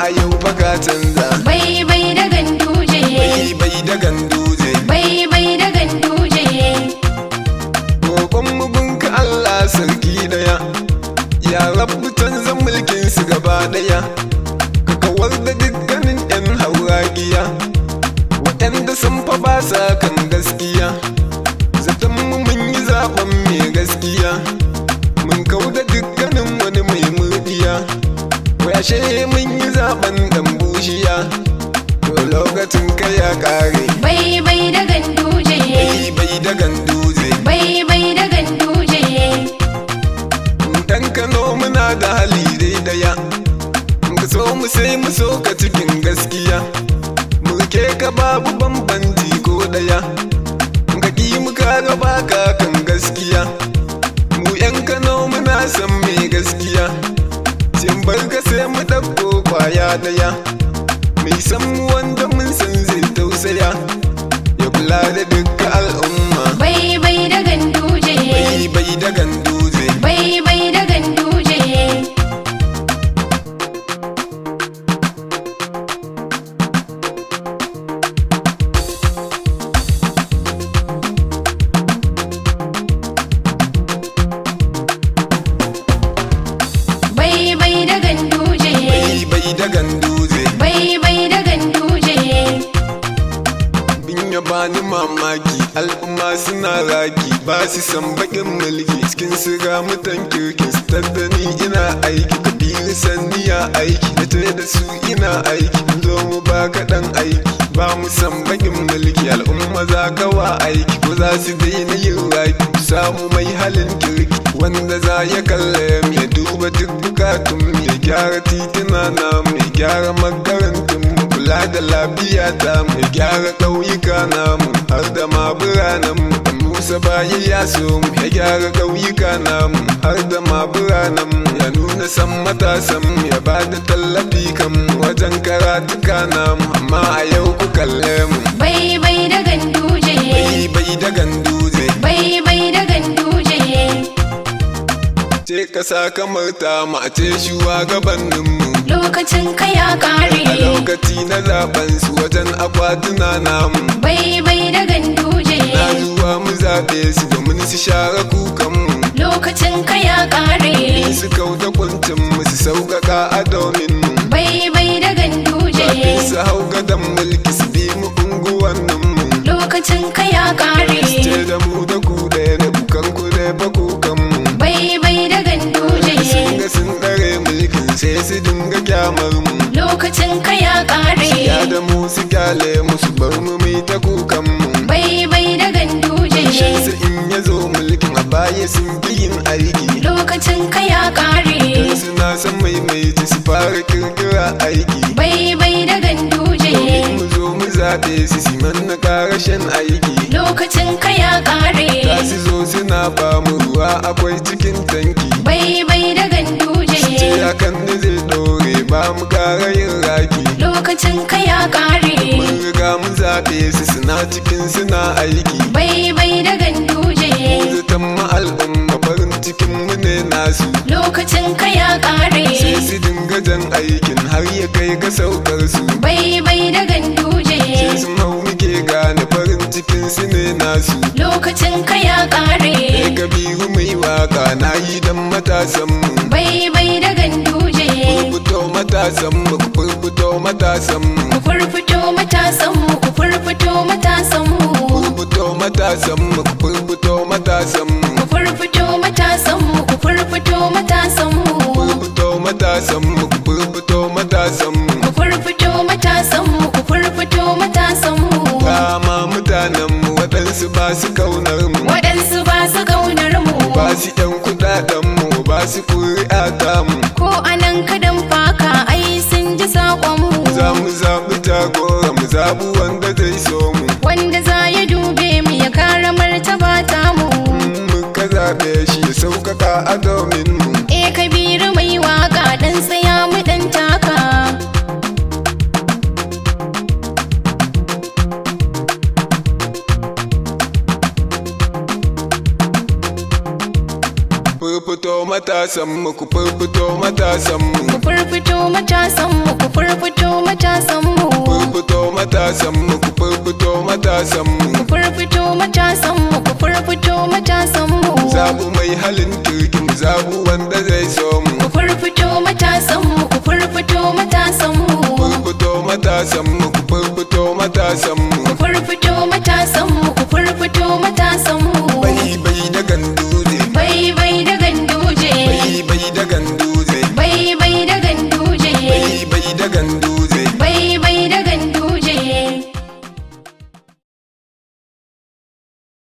a yau baka canza. Bai bai da ganduje, Bai da ganduje. bai bai da ganduje. Roƙon mu gunka Allah sarki daya, ya rabu canza mulkin su gaba daya, ka kawar da dukkanin 'yan hauragiya waɗanda sun fa ba sa kan gaskiya. Zaton mu mun yi zaɓen mai gaskiya, mun kauda dukkanin wani mai murdiya. Yashe mun yi zaɓen dan bushiya, to lokacin ka ya ƙare. Bai bai da ganduje, Bai da ganduje. bai bai da ganduje. Dan Kano muna da hali daya, ka so mu sai mu so ka cikin gaskiya. Mulke ka babu bambanci ko daya, ka ki mu ka gaba ka kan gaskiya. Mu 'yan Kano muna san mai gaskiya, sin barka sai mu ɗauko kwaya daya. Mai san mu wanda mun san zai tausaya, ya kula da dukkan al'umma. Bai bai da ganduje, Bai da ganduje. bai bai da ganduje. Bai bai da ganduje, Bai da ganduje. bai bai da ganduje. Bin ya bani mamaki, al'umma suna raki, ba su san bakin mulki. Cikin siga mutan kirkin su tattani ina aiki, kabiru sanniya aiki, na tare da su ina aiki. Zo mu ba kaɗan aiki, ba mu san bakin mulki. Al'umma za gawa aiki, ko za su daina yin raki. Samu mai halin kirki, wanda za ya kalle mu, ya duba duk bukatun mu, ya gyara titina na mu, ya gyara makarantun mu, kula da lafiya ta mu, ya gyara ƙauyuka namu har da ma biranen mu. Musa baya ya so mu, ya gyara ƙauyuka namu har da ma biranen mu, ya nuna san matasan mu, ya ba da tallafi kan mu wajen karatuka namu. Amma a yau ku kalle mu. Bai bai da ganduje, Bai da ganduje. bai bai da ganduje. Ce kasa kamar ta mu a ce shugabannin mu, Lokacin ka ya kare. a lokaci na zaben su wajen akwatuna namu. Bai bai da ganduje, Na zuwa mu zaɓe su domin su share kukanmu, lokacin ka ya kare. su kauta kuncin mu, su sauƙaƙa a domin mu. Bai bai da ganduje, Kafin su hau gadon mulki su bi mu unguwannin mu. lokacin ka ya kare. Ce da mu da ku ɗaya da kukan ku da fa kukan mu. Bai bai da ganduje, Sun ga sun ɗare mulkin sai su dinga kyamar mu. lokacin ka ya kare. Ya da mu su kyale mu su bar mu mai ta kukan mu. Bai bai da ganduje, Shansu in ya zo mulkin a baya sun fi yin aiki. lokacin ka ya kare. Suna son maimaiti su fara kirkira aiki. Bai bai da ganduje, Mu zo mu zaɓe su siman na ƙarashen aiki. lokacin ka ya kare. Za su zo suna ba mu ruwa akwai cikin tanki. Bai bai da ganduje, Ce hakan ne zai ɗore ba mu ƙara yin raki. lokacin ka ya kare. Mun riga mu zaɓe su suna cikin suna aiki. Bai bai da ganduje, Zaton mu al'umma farin cikin mu ne nasu. lokacin ka ya kare. Sai su dinga jan aikin har ya kai ga saukar su. Bai bai da ganduje, Sai sun hau muke gane farin cikin su ne nasu. lokacin ka ya kare. Sai Kabiru mai waka na yi dan matasan mu. Bai bai da ganduje, Furfuto matasan mu, ku furfuto matasan mu. ku furfuto matasan mu, ku furfuto matasan mu. Furfuto matasan mu, ku furfuto matasan mu. Ku furfuto matasan mu, ku furfuto matasan mu. Furfuto matasan mu, ku furfuto matasan mu. Ku furfuto matasan mu, ku furfuto matasan mu. Kama mutanen mu waɗansu ba su kaunar mu. Waɗansu ba su ƙaunar mu, Ba su ƴan kuɗaɗen mu, ba su ƙuri'a ta mu. ko anan kadan faka ai sun ji saƙon mu. Za mu zaɓi jagora mu zaɓi wanda zai so mu. Wanda za ya dube mu ya kare martaba ta mu. Muka zaɓe shi ya sauƙaƙa a domin mu. Kabiru mai waka dan tsaya mu dan taka. furfuto matasan mu ku furfuto matasan mu ku furfuto matasan mu ku furfuto matasan mu furfuto matasan mu ku furfuto matasan mu ku furfuto matasan mu ku furfuto matasan mu zabu mai halin kirki mu zabu wanda zai so mu ku furfuto matasan mu ku furfuto matasan mu furfuto matasan